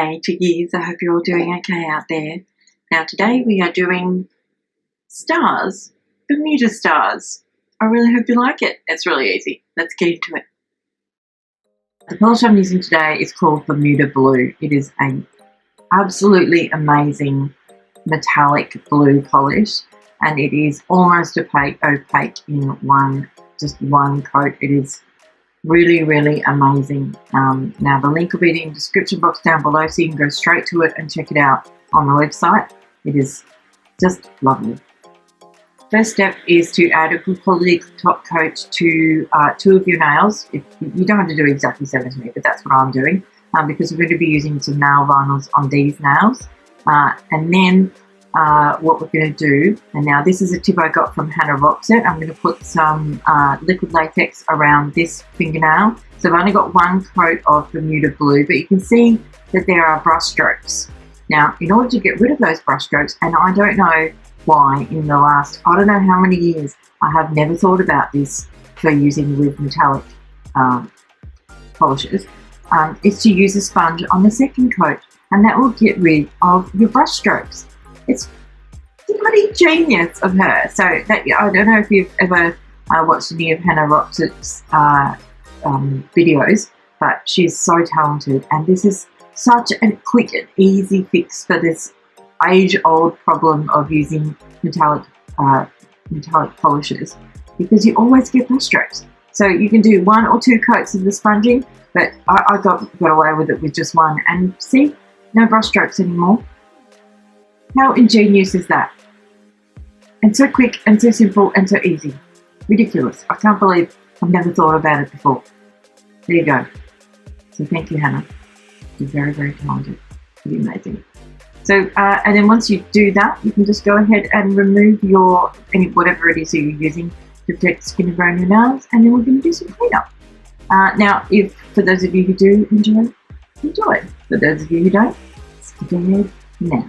Hey chickies, I hope you're all doing okay out there. Now today we are doing stars, Bermuda stars. I really hope you like it. It's really easy. Let's get into it. The polish I'm using today is called Bermuda Blue. It is an absolutely amazing metallic blue polish, and it is almost opaque in one coat. It is really amazing. Now the link will be in the description box down below, so you can go straight to it and check it out on the website. It is just lovely. First step is to add a good quality top coat to two of your nails. You don't have to do exactly 7 as me, but that's what I'm doing because we're going to be using some nail vinyls on these nails. And then what we're going to do, and now this is a tip I got from Hannah Rocks It. I'm going to put some liquid latex around this fingernail. So I've only got one coat of Bermuda Blue, but you can see that there are brush strokes. Now, in order to get rid of those brush strokes, and I don't know why in the last, I don't know how many years, I have never thought about this for using with metallic polishes, is to use a sponge on the second coat, and that will get rid of your brush strokes. It's bloody genius of her. So that, I don't know if you've ever watched any of Hannah Roxett's videos, but she's so talented, and this is such a quick and easy fix for this age-old problem of using metallic polishes, because you always get brush strokes. So you can do 1 or 2 coats of the sponging, but I got away with it with just one, and see, no brush strokes anymore. How ingenious is that? And so quick and so simple and so easy. Ridiculous. I can't believe I've never thought about it before. There you go. So thank you, Hannah. You're very talented. You're amazing. So, and then once you do that, you can just go ahead and remove your, whatever it is that you're using to protect the skin around your nails, and then we're going to do some cleanup. Now, for those of you who do enjoy. For those of you who don't, skip ahead now.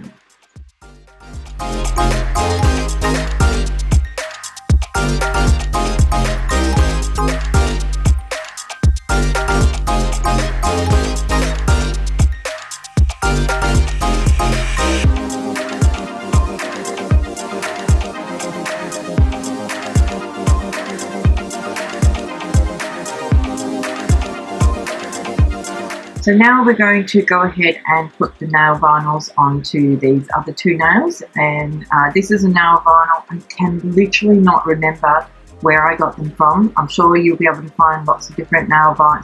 So now we're going to go ahead and put the nail vinyls onto these other 2 nails, and this is a nail vinyl. I can literally not remember where I got them from. I'm sure you'll be able to find lots of different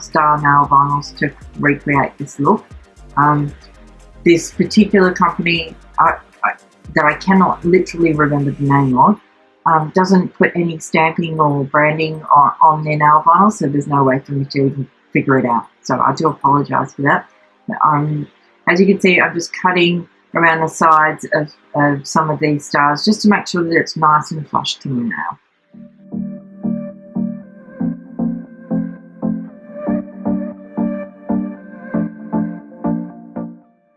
star nail vinyls to recreate this look. This particular company that I cannot literally remember the name of doesn't put any stamping or branding on their nail vinyls, so there's no way for me to even figure it out. So I do apologise for that. As you can see, I'm just cutting around the sides of some of these stars just to make sure that it's nice and flush to my nail.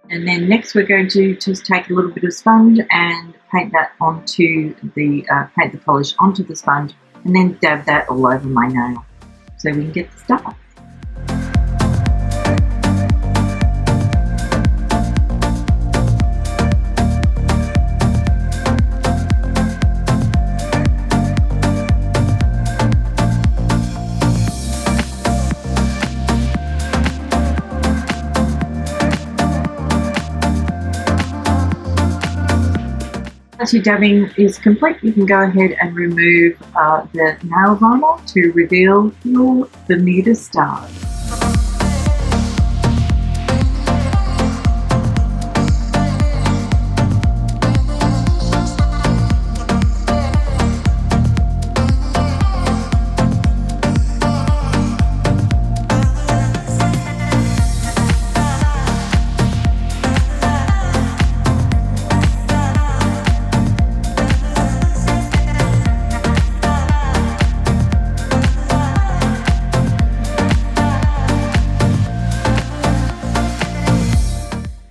And then next we're going to just take a little bit of sponge and paint that onto the paint the polish onto the sponge, and then dab that all over my nail so we can get the stars. Once your dabbing is complete, you can go ahead and remove the nail vinyl to reveal your Bermuda stars.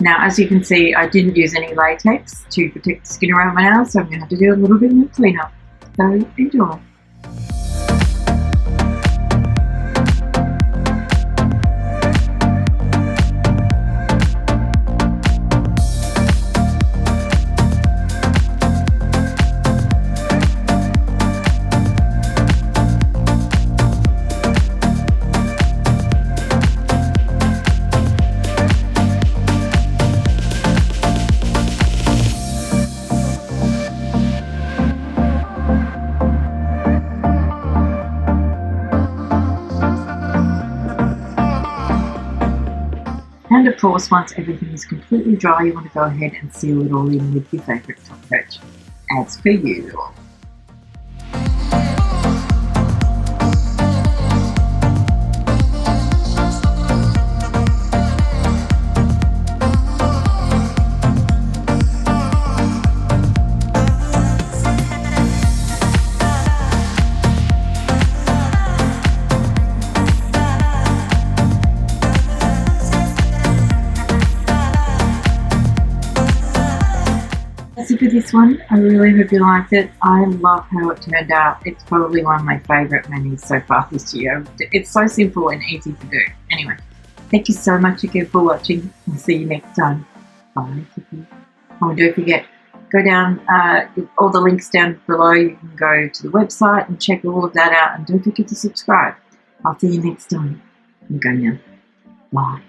Now, as you can see, I didn't use any latex to protect the skin around my nails, so I'm going to have to do a little bit more cleanup. So enjoy. And of course, once everything is completely dry, you want to go ahead and seal it all in with your favourite top coat, as per usual. That's it for this one. I really hope you liked it. I love how it turned out. It's probably one of my favourite manis so far this year. It's so simple and easy to do. Anyway, thank you so much again for watching. I'll see you next time. Bye. Oh, and don't forget, go down, all the links down below. You can go to the website and check all of that out. And don't forget to subscribe. I'll see you next time. I'm going now. Bye.